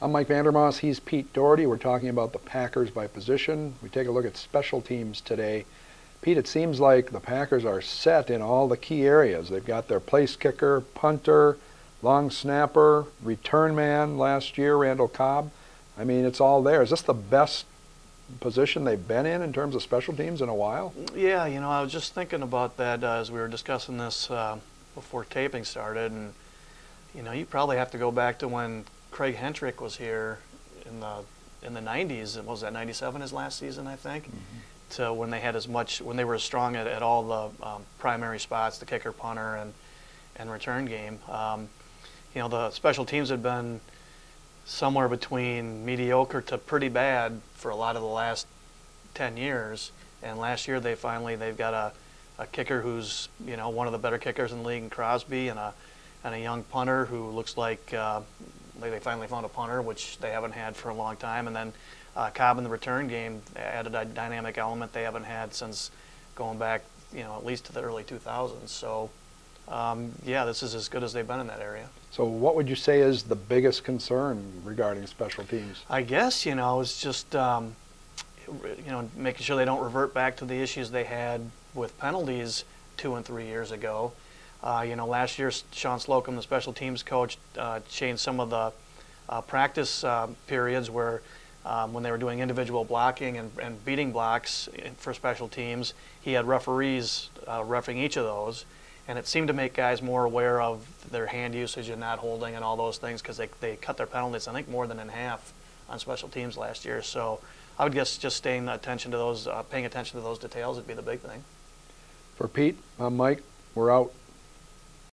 I'm Mike Vandermoss. He's Pete Doherty. We're talking about the Packers by position. We take a look at special teams today. Pete, it seems like the Packers are set in all the key areas. They've got their place kicker, punter, long snapper, return man last year, Randall Cobb. I mean, it's all there. Is this the best position they've been in terms of special teams in a while? Yeah, you know, I was just thinking about that as we were discussing this before taping started, and you know, you probably have to go back to when Craig Hentrick was here in the 90s. Was that 97 his last season, I think? To when they had when they were as strong at all the primary spots, the kicker, punter, and return game. You know, the special teams had been somewhere between mediocre to pretty bad for a lot of the last 10 years. And last year they've got a kicker who's, you know, one of the better kickers in the league in Crosby, and a young punter who looks like they finally found a punter, which they haven't had for a long time. And then Cobb in the return game added a dynamic element they haven't had since going back, you know, at least to the early 2000s. So yeah, this is as good as they've been in that area. So what would you say is the biggest concern regarding special teams? I guess, you know, it's just, you know, making sure they don't revert back to the issues they had with penalties 2 and 3 years ago. You know, last year, Sean Slocum, the special teams coach, changed some of the practice periods where when they were doing individual blocking and beating blocks for special teams, he had referees reffing each of those. And it seemed to make guys more aware of their hand usage and not holding and all those things, because they cut their penalties, I think, more than in half on special teams last year. So I would guess just paying attention to those details would be the big thing. For Pete, Mike, we're out.